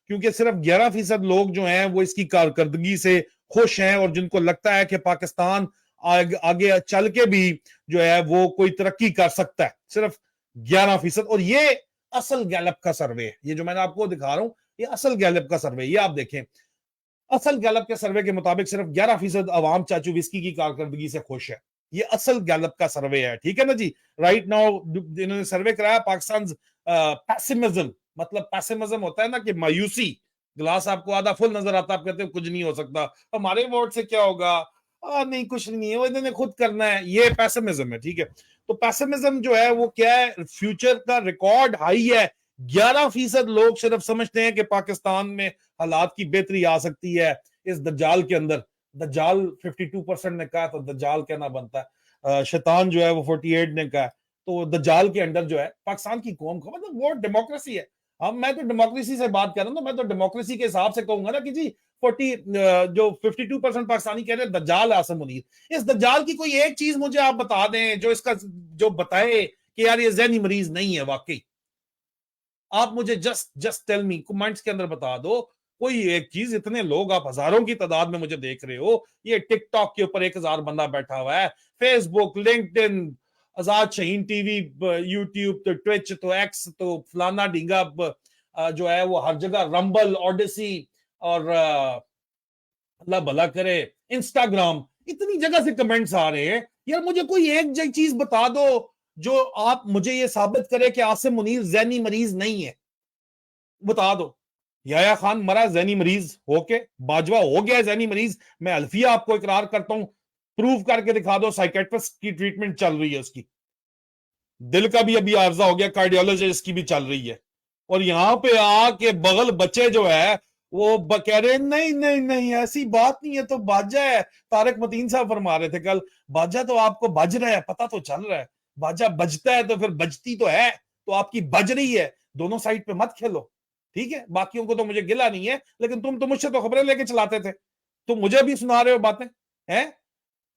क्योंकि सिर्फ 11% लोग जो हैं वो इसकी कारकर्दगी से खुश हैं, और जिनको लगता है कि पाकिस्तान आगे चल के भी जो है वो कोई तरक्की कर सकता है, सिर्फ 11%। और ये असल गैलप का सर्वे है, ये जो मैंने आपको दिखा रहा हूं, ये असल गैलप का सर्वे। ये आप देखें, असल गैलप के सर्वे के मुताबिक सिर्फ 11% अवाम चाचू विस्की की कारकर्दगी से खुश है। ये असल गैलप का सर्वे है, ठीक है ना जी। राइट नाउ इन्होंने सर्वे कराया पाकिस्तान पैसिमिज्म, मतलब पैसिमिज्म होता है ना कि मायूसी, गिलास आपको आधा फुल नजर आता है, आप कहते हो कुछ नहीं हो सकता, हमारे वोट से क्या होगा, नहीं कुछ नहीं है, वो इन्होंने खुद करना है, ये पैसिमिज्म है, ठीक है। तो पैसिमिज्म जो है वो क्या है? फ्यूचर का रिकॉर्ड हाई है। 11% लोग सिर्फ समझते हैं कि पाकिस्तान में हालात की बेहतरी आ सकती है इस दज्जाल के अंदर। दज्जाल 52% ने कहा, तो दज्जाल कहना बनता है। शैतान जो है वो 48 ने कहा। तो दज्जाल के अंदर जो है पाकिस्तान की कौम का मतलब वोट डेमोक्रेसी है। अब मैं तो डेमोक्रेसी से बात कर रहा हूँ, तो मैं तो डेमोक्रेसी के हिसाब से कहूंगा ना कि जी 52% पाकिस्तानी कह रहे हैं दज्जाल आसिम मुनीर। इस दज्जाल की कोई एक चीज मुझे आप बता दें जो इसका जो बताए कि यार ये ज़हनी मरीज नहीं है वाकई। आप मुझे just just tell me, comments के अंदर बता दो कोई एक चीज। इतने लोग आप हजारों की तादाद में मुझे देख रहे हो, ये टिकटॉक के ऊपर 1000 बंदा बैठा हुआ है, फेसबुक, लिंक्डइन, आजाद शाहीन टीवी, यूट्यूब, तो ट्विच, तो एक्स, तो फलाना ढींगा जो है वो हर जगह, रंबल, ऑडिसी और अल्लाह भला करे इंस्टाग्राम, इतनी जगह से कमेंट्स आ रहे हैं। यार मुझे कोई एक चीज बता दो जो आप मुझे ये साबित करे कि आसिम मुनीर ज़हनी मरीज नहीं है, बता दो। याया खान मरा ज़हनी मरीज होके, बाजवा हो गया ज़हनी मरीज, मैं अल्फिया आपको इकरार करता हूं, प्रूव करके दिखा दो, साइकेट्रिस्ट की ट्रीटमेंट चल रही है उसकी, दिल का भी अभी आर्जा हो गया, कार्डियोलॉजिस्ट की भी चल रही है। और यहां पे आके बगल बच्चे जो है वो कह रहे नहीं नहीं नहीं ऐसी बात नहीं है, तो बाजा है। तारिक मतीन साहब फरमा रहे थे कल, बाजा तो आपको बज रहा है, पता तो चल रहा है, बाजा बजता है तो फिर बजती तो है, तो आपकी बज रही है, दोनों साइड पे मत खेलो, ठीक है। बाकियों को तो मुझे गिला नहीं है, लेकिन तुम तो मुझसे तो खबरें लेके चलाते थे, तुम मुझे भी सुना रहे हो बातें हैं।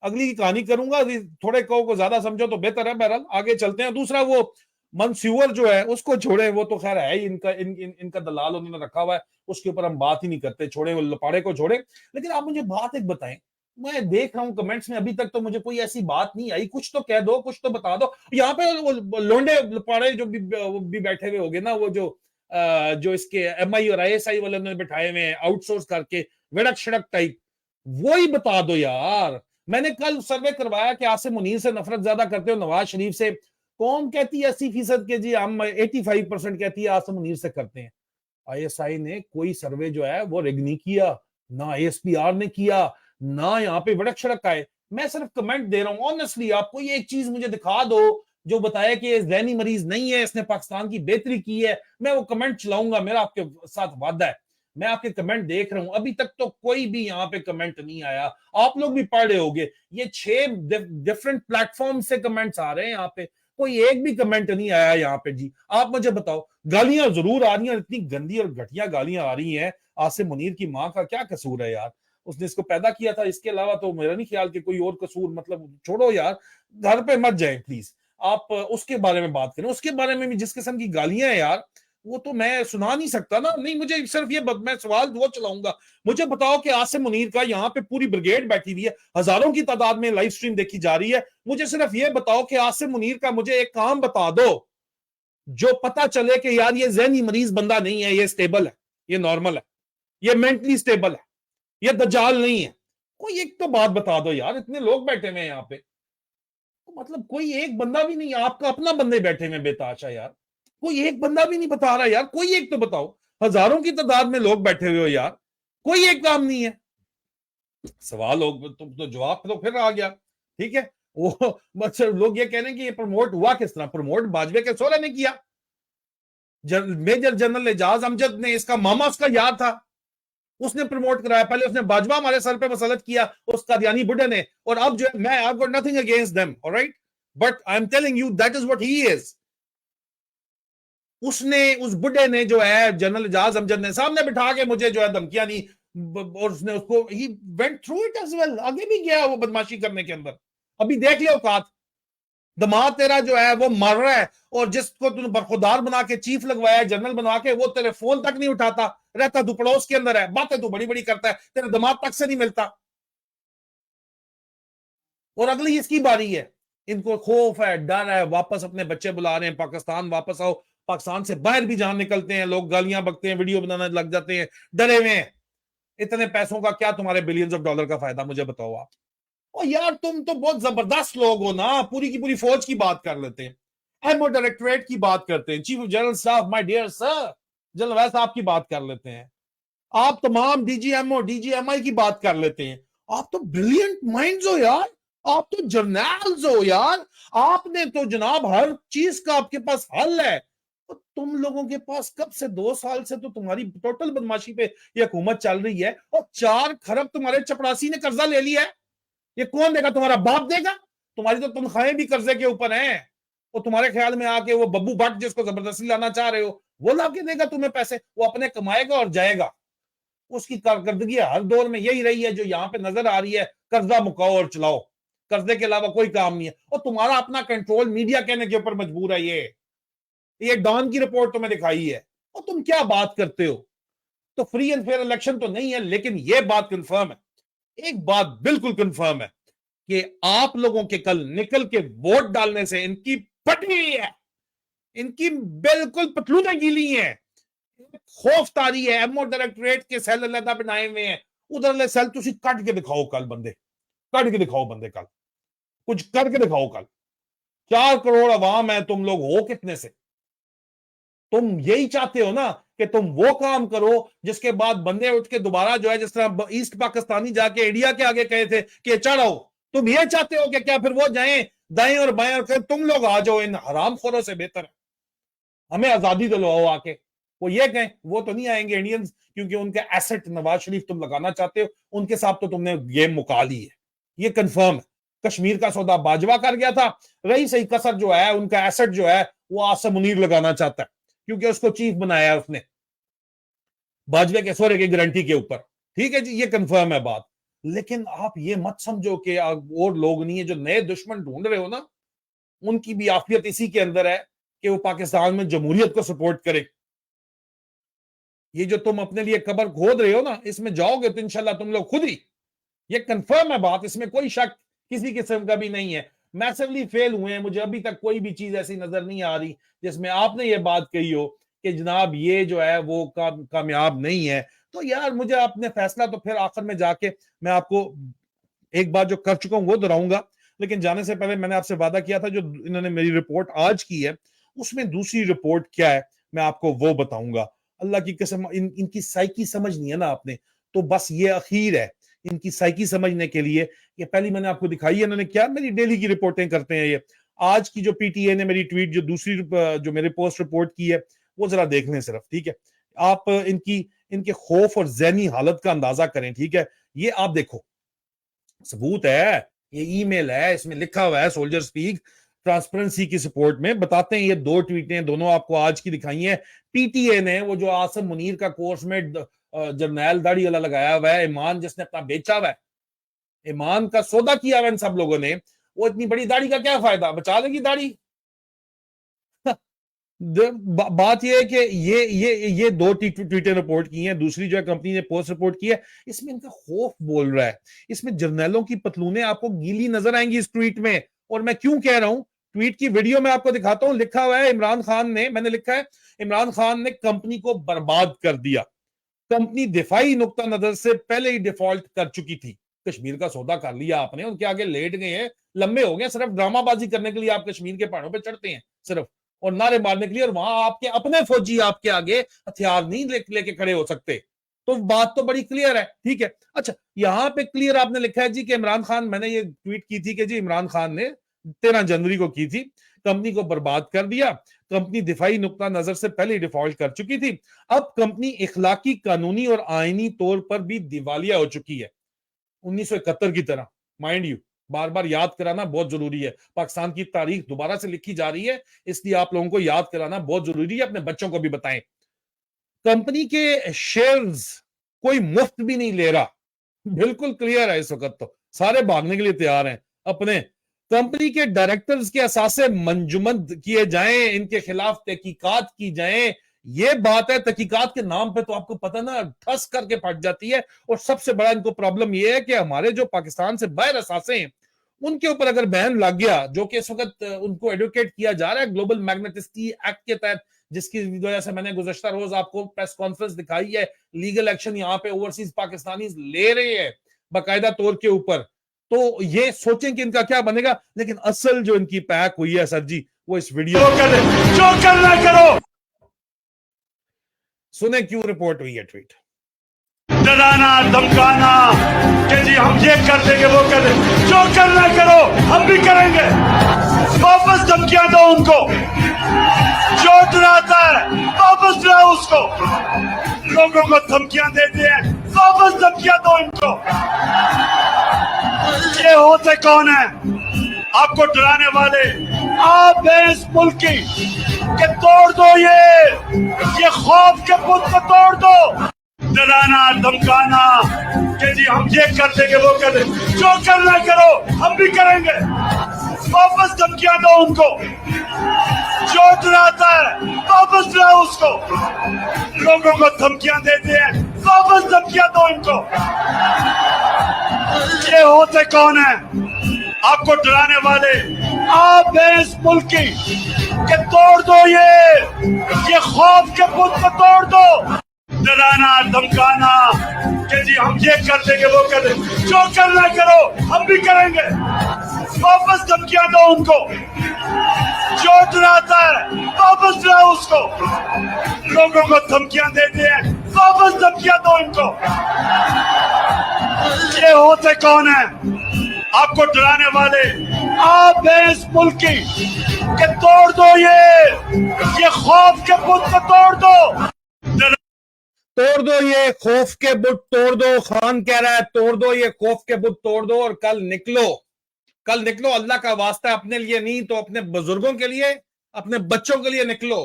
अगली की कहानी करूंगा, थोड़े को ज्यादा समझो तो बेहतर है। बहरहाल आगे चलते हैं। दूसरा वो मंसूर जो है उसको छोड़े, वो तो खैर है इनका इनका दलाल उन्होंने रखा हुआ है, उसके ऊपर हम बात ही नहीं करते, छोड़े वो लपाड़े को छोड़े। लेकिन आप मुझे बात एक बताएं, मैं देख रहा हूं कमेंट्स में अभी तक तो मुझे कोई ऐसी बात नहीं आई, कुछ तो कह दो, कुछ तो बता दो। यहाँ पे वो लोंडे लपाड़े जो भी बैठे हुए होंगे ना, वो जो इसके MI और ISI वाले ने बैठाए हुए हैं आउटसोर्स करके, विड़क शिड़क टाइप, वो ही बता दो यार। मैंने कल सर्वे करवाया कि आसिम मुनीर से नफरत ज्यादा करते हो नवाज शरीफ से, कौम कहती है 80% के जी, हम 85% कहती है आसिम मुनीर से करते हैं। ISI ने कोई सर्वे जो है वो रिग नहीं किया, ना ASPR ने किया, ना यहाँ पे भड़क शड़क आए। मैं सिर्फ कमेंट दे रहा हूँ ऑनेस्टली, आप कोई एक चीज मुझे दिखा दो जो बताया कि ये ज़हनी मरीज नहीं है, इसने पाकिस्तान की बेहतरी की है, मैं वो कमेंट चलाऊंगा, मेरा आपके साथ वादा है। मैं आपके कमेंट देख रहा हूं, अभी तक तो कोई भी यहाँ पे कमेंट नहीं आया। आप लोग भी पढ़ रहे होंगे, ये 6 डिफरेंट प्लेटफॉर्म से कमेंट्स आ रहे हैं, यहाँ पे कोई एक भी कमेंट नहीं आया यहाँ पे जी। आप मुझे बताओ, गालियां जरूर आ रही हैं, इतनी गंदी और घटिया गालियां आ रही हैं। आसिम मुनीर की माँ का क्या कसूर है यार, उसने इसको पैदा किया था, इसके अलावा तो मेरा नहीं ख्याल कि कोई और कसूर, मतलब छोड़ो यार, घर पे मत जाए प्लीज। आप उसके बारे में बात करें, उसके बारे में भी जिस किस्म की गालियां हैं यार, वो तो मैं सुना नहीं सकता ना। नहीं, मुझे सिर्फ ये मैं सवाल वो चलाऊंगा, मुझे बताओ कि आसिम मुनीर का यहाँ पे पूरी ब्रिगेड बैठी हुई है, हजारों की तादाद में लाइव स्ट्रीम देखी जा रही है, मुझे सिर्फ ये बताओ कि आसिम मुनीर का मुझे एक काम बता दो जो पता चले कि यार ये ज़हनी मरीज बंदा नहीं है, ये स्टेबल है, ये नॉर्मल है, ये मेंटली स्टेबल है, ये दज्जाल नहीं है। कोई एक तो बात बता दो यार, इतने लोग बैठे हुए हैं यहाँ पे, तो मतलब कोई एक बंदा भी नहीं, आपका अपना बंदे बैठे हुए बेताशा यार, कोई एक बंदा भी नहीं बता रहा यार, कोई एक तो बताओ। हजारों की तादाद में लोग बैठे हुए हो यार, कोई एक काम नहीं है। सवाल हो तो जवाब तो फिर आ गया, ठीक है। वो मतलब लोग ये कह रहे हैं कि ये प्रमोट हुआ किस तरह, प्रमोट बाजवे के सोरे ने किया, मेजर जनरल एजाज अमजद ने, इसका मामा उसका यार था, उसने प्रमोट कराया। पहले उसने बाजवा हमारे सर पे मसलत किया उस कादियानी बुड्ढे ने, और अब जो है, मैं I got nothing against them, alright, but I am telling you that is what he is. उसने, उस बुड्ढे ने जो है, जनरल एजाज अमजद ने सामने बिठा के मुझे जो है धमकियां दी, और उसने उसको, he went through it as well, आगे भी गया वो बदमाशी करने के अंदर। अभी देख लियो औकात, दमाद तेरा जो है वो मर रहा है, और जिसको तूने बरखुदार बना के चीफ लगवाया है, जनरल बना के, वो तेरे फोन तक नहीं उठाता, रहता तू पड़ोस के अंदर है, बातें तू बड़ी बड़ी करता है, तेरे दमाद तक से नहीं मिलता, और अगली इसकी बारी है। इनको खौफ है, डर है, वापस अपने बच्चे बुला रहे हैं, पाकिस्तान वापस आओ। पाकिस्तान से बाहर भी जहां निकलते हैं लोग गालियां बकते हैं, वीडियो बनाने लग जाते हैं, डरे हुए हैं। इतने पैसों का क्या तुम्हारे बिलियंस ऑफ डॉलर का फायदा, मुझे बताओ आप। ओ यार, तुम तो बहुत जबरदस्त लोग हो ना, पूरी की पूरी फौज की बात कर लेते हैं, एमओ डायरेक्टरेट की बात करते हैं, chief of general staff my dear sir, general वैस साहब की बात कर लेते हैं, आप तमाम DGMO DGMI की बात कर लेते हैं। आप तो ब्रिलियंट माइंड्स हो यार, आप तो जर्नल्स हो यार, आपने तो जनाब हर चीज का आपके पास हल है। तो तुम लोगों के पास कब से, 2 साल से तो तुम्हारी टोटल बदमाशी पे ये हुकूमत चल रही है, और 4 खरब तुम्हारे चपरासी ने कर्जा ले लिया है। ये कौन देगा, तुम्हारा बाप देगा? तुम्हारी तो तनख्वाहें भी कर्जे के ऊपर हैं, और तुम्हारे ख्याल में आके वो बब्बू भट्ट जिसको जबरदस्ती लाना चाह रहे हो, वो ला के देगा तुम्हें पैसे, वो अपने कमाएगा और जाएगा। उसकी कारकर्दगी हर दौर में यही रही है जो यहाँ पे नजर आ रही है, कर्जा मुकाओ और चलाओ, कर्जे के अलावा कोई काम नहीं है। और तुम्हारा अपना कंट्रोल मीडिया कहने के ऊपर मजबूर है। ये डॉन की रिपोर्ट तुम्हें दिखाई है और तुम क्या बात करते हो। तो फ्री एंड फेयर इलेक्शन तो नहीं है, लेकिन यह बात कंफर्म है, एक बात बिल्कुल कंफर्म है कि आप लोगों के कल निकल के वोट डालने से इनकी फटी हुई है, इनकी बिल्कुल पतलूनें गीली हैं, खौफ तारी है। एमओ डायरेक्टरेट के सेल अलग बनाए हुए हैं, उधरले सेल तुम कट के दिखाओ कल, बंदे कट के दिखाओ, बंदे कल कुछ करके दिखाओ। कल 4 करोड़ अवाम है, तुम लोग हो कितने से? तुम यही चाहते हो ना कि तुम वो काम करो जिसके बाद बंदे उठ के दोबारा जो है, जिस तरह ईस्ट पाकिस्तानी जाके इंडिया के आगे कहे थे कि चढ़ाओ, तुम ये चाहते हो कि क्या फिर वो जाएं दाएं और बाएं और तुम लोग आ जाओ इन हरामखोरों से बेहतर है हमें आजादी दिलवाओ आके। वो ये कहें, वो तो नहीं आएंगे इंडियंस, क्योंकि उनके एसेट नवाज शरीफ तुम लगाना चाहते हो, उनके साथ तो तुमने गेम मुका ली है, ये कंफर्म है। कश्मीर का सौदा बाजवा कर गया था, रही सही कसर जो है उनका एसेट जो है वो आसिम मुनीर लगाना चाहता है, क्योंकि उसको चीफ बनाया है उसने बाजवा के सोरे की गारंटी के ऊपर। ठीक है जी, ये कंफर्म है बात। लेकिन आप ये मत समझो कि और लोग नहीं है, जो नए दुश्मन ढूंढ रहे हो ना, उनकी भी आफियत इसी के अंदर है कि वो पाकिस्तान में जमहूरियत को सपोर्ट करे। ये जो तुम अपने लिए कब्र खोद रहे हो ना, इसमें जाओगे तो इंशाल्लाह तुम लोग खुद ही, ये कंफर्म है बात, इसमें कोई शक किसी किस्म का भी नहीं है। मैसिवली फेल हुए हैं, मुझे अभी तक कोई भी चीज ऐसी नजर नहीं आ रही जिसमें आपने ये बात कही हो कि जनाब ये जो है वो कामयाब नहीं है। तो यार मुझे आपने फैसला तो फिर आखिर में जाके मैं आपको एक बार जो कर चुका हूं वो दोहराऊंगा, लेकिन जाने से पहले मैंने आपसे वादा किया था जो इन्होंने मेरी रिपोर्ट आज की है उसमें दूसरी रिपोर्ट क्या है मैं आपको वो बताऊंगा। अल्लाह की कसम, इनकी साइकी समझ नहीं है ना आपने, तो बस ये अखीर है इनकी साइकी समझने के लिए। ये पहली मैंने आपको दिखाई है इन्होंने क्या, मेरी डेली की रिपोर्टें करते हैं ये। आज की जो पीटीए ने मेरी ट्वीट जो दूसरी जो मेरे पोस्ट रिपोर्ट की है वो जरा देख लें सिर्फ, ठीक है। आप इनके खौफ और ज़हनी हालत का अंदाजा करें, ठीक है। ये आप देखो, सबूत है, ये ईमेल है, इसमें लिखा हुआ है सोल्जर स्पीक ट्रांसपेरेंसी की सपोर्ट में। बताते हैं ये 2 ट्वीटें दोनों आपको आज की दिखाई हैं। पीटीए ने वो जो आसिम मुनीर का कोर्स में जर्नैल दाढ़ी वाला लगाया हुआ है, ईमान जिसने अपना बेचा हुआ है, ईमान का सौदा किया हुआ इन सब लोगों ने, वो इतनी बड़ी दाढ़ी का क्या फायदा, बचा लेगी दाढ़ी। बात यह है कि ये 2 ट्वीटें रिपोर्ट की हैं, दूसरी जो है कंपनी ने पोस्ट रिपोर्ट की है, इसमें इनका खौफ बोल रहा है। इसमें जर्नैलों की पतलूनें आपको गीली नजर आएंगी इस ट्वीट में। और मैं क्यों कह रहा हूं, ट्वीट की वीडियो में आपको दिखाता हूं, लिखा हुआ है इमरान खान ने, मैंने लिखा है इमरान खान ने कंपनी को बर्बाद कर दिया, कंपनी दिफाई नुक्ता नजर से पहले ही डिफॉल्ट कर चुकी थी। कश्मीर का सौदा कर लिया आपने, उनके आगे लेट गए हैं, लंबे हो गए, सिर्फ ड्रामाबाजी करने के लिए आप कश्मीर के पहाड़ों पर चढ़ते हैं सिर्फ, और नारे मारने के लिए, और वहां आपके अपने फौजी आपके आगे हथियार नहीं लेके खड़े हो सकते। तो बात तो बड़ी क्लियर है, ठीक है। अच्छा, यहां पे क्लियर आपने लिखा है जी कि इमरान खान, मैंने ये ट्वीट की थी कि जी इमरान खान ने 13 जनवरी को की थी, कंपनी को बर्बाद कर दिया, कंपनी दिफाई नुक्ता नजर से पहले ही डिफॉल्ट कर चुकी थी, अब कंपनी इखलाकी, कानूनी और आईनी तौर पर भी दिवालिया हो चुकी है। 1971 की तरह, माइंड यू, बार बार याद कराना बहुत जरूरी है। पाकिस्तान की तारीख दोबारा से लिखी जा रही है, इसलिए आप लोगों को याद कराना बहुत जरूरी है, अपने बच्चों को भी बताएं। कंपनी के शेयर्स कोई मुफ्त भी नहीं ले रहा, बिल्कुल क्लियर है इस वक्त, तो सारे भागने के लिए तैयार हैं अपने। कंपनी के डायरेक्टर्स के असासे मंजूमद किए जाएं, इनके खिलाफ तहकीकात की जाएं। ये बात है, तहकीकात के नाम पे तो आपको पता ना ठस करके फट जाती है। और सबसे बड़ा इनको प्रॉब्लम यह है कि हमारे जो पाकिस्तान से बाहर असासे हैं उनके ऊपर अगर बैन लग गया, जो कि इस वक्त उनको एडवोकेट किया जा रहा है ग्लोबल मैग्नेटिसिटी एक्ट के तहत, जिसकी वजह से मैंने गुज़श्ता रोज आपको प्रेस कॉन्फ्रेंस दिखाई है, लीगल एक्शन यहाँ पे ओवरसीज पाकिस्तानी ले रहे हैं बाकायदा तौर के ऊपर। तो ये सोचें कि इनका क्या बनेगा, लेकिन असल जो इनकी पैक हुई है सर जी, वो इस वीडियो जो करना करो। सुने क्यों रिपोर्ट हुई है ट्वीट। डराना धमकाना कि जी हम ये कर देंगे वो कर देंगे, जो करना करो हम भी करेंगे। वापस धमकियां दो उनको, जो डराता है वापस डराओ उसको। लोगों को धमकियां देते हैं, वापस धमकियां दो इनको। ये होते कौन है आपको डराने वाले? आप हैं इस मुल्क की कि तोड़ दो ये खौफ के पुल को तोड़ दो। डराना धमकाना कि जी हम ये कर देंगे वो कर देंगे, जो करना करो हम भी करेंगे। वापस धमकियां दो उनको, जो डराता है वापस डराओ उसको। लोगों को धमकियां देते हैं, वापस धमकियां दो इनको। ये होते कौन है आपको डराने वाले? आप हैं इस मुल्क की कि तोड़ दो ये खौफ के पुल को तोड़ दो। डराना धमकाना कि जी हम ये कर देंगे वो कर देंगे, जो करना करो हम भी करेंगे। वापस धमकियां दो उनको, जो डराता है वापस डराओ उसको। लोगों को धमकियां देते हैं, वापस धमकियां दो इनको। ये होते कौन है आपको डराने वाले? आप हैं इस मुल्क की कि तोड़ दो ये खौफ के पुल को तोड़ दो। तोड़ दो ये खौफ के बुत, तोड़ दो। खान कह रहा है तोड़ दो ये खौफ के बुत, तोड़ दो और कल निकलो। कल निकलो, अल्लाह का वास्ता है, अपने लिए नहीं तो अपने बुजुर्गों के लिए, अपने बच्चों के लिए निकलो।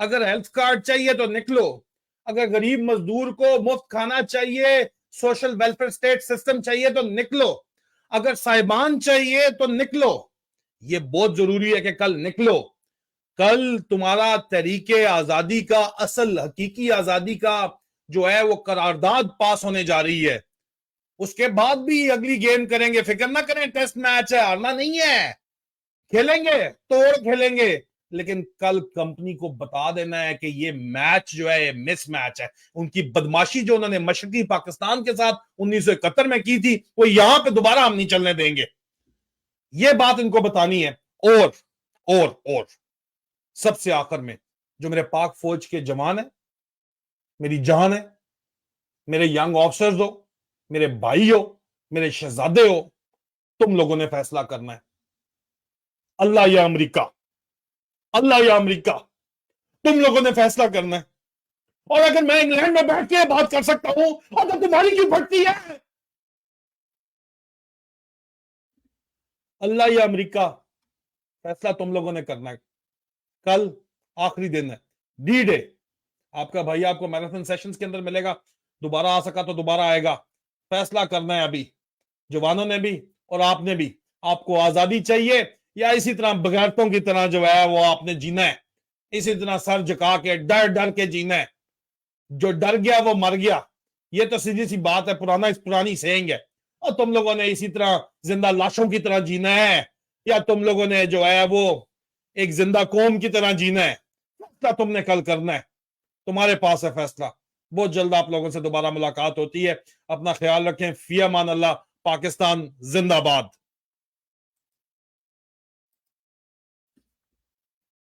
अगर हेल्थ कार्ड चाहिए तो निकलो, अगर गरीब मजदूर को मुफ्त खाना चाहिए, सोशल वेलफेयर स्टेट सिस्टम चाहिए तो निकलो, अगर साहिबान चाहिए तो निकलो। ये बहुत जरूरी है कि कल निकलो। कल तुम्हारा तहरीके आजादी का, असल हकीकी आजादी का जो है वो करारदाद पास होने जा रही है। उसके बाद भी अगली गेम करेंगे, फिक्र ना करें। टेस्ट मैच है, हारना नहीं है, खेलेंगे, तोड़ खेलेंगे। लेकिन कल कंपनी को बता देना है कि ये मैच जो है ये मिस मैच है। उनकी बदमाशी जो उन्होंने मशरकी पाकिस्तान के साथ 1971 में की थी, वो यहां पे दोबारा हम नहीं चलने देंगे। ये बात इनको बतानी है। और सबसे आखिर में, जो मेरे पाक फौज के जवान है, मेरी जान है, मेरे यंग ऑफिसर्स हो, मेरे भाई हो, मेरे शहजादे हो, तुम लोगों ने फैसला करना है। अल्लाह या अमेरिका, अल्लाह या अमेरिका, तुम लोगों ने फैसला करना है। और अगर मैं इंग्लैंड में बैठ के बात कर सकता हूं और तो तुम्हारी क्यों फटती है? अल्लाह या अमेरिका, फैसला तुम लोगों ने करना है। कल आखिरी दिन है, डी डे। आपका भाई आपको मैराथन सेशंस के अंदर मिलेगा, दोबारा आ सका तो दोबारा आएगा। फैसला करना है अभी, जवानों ने भी और आपने भी। आपको आजादी चाहिए या इसी तरह बगैरतों की तरह जो है वो आपने जीना है, इसी तरह सर झुका के डर डर के जीना है? जो डर गया वो मर गया, ये तो सीधी सी बात है, पुरानी सेइंग है। और तुम लोगों ने इसी तरह जिंदा लाशों की तरह जीना है, या तुम लोगों ने जो है वो एक जिंदा कौम की तरह जीना है? फैसला तुमने कल करना है, तुम्हारे पास है फैसला। बहुत जल्द आप लोगों से दोबारा मुलाकात होती है। अपना ख्याल रखें। फी अमान अल्लाह। पाकिस्तान जिंदाबाद।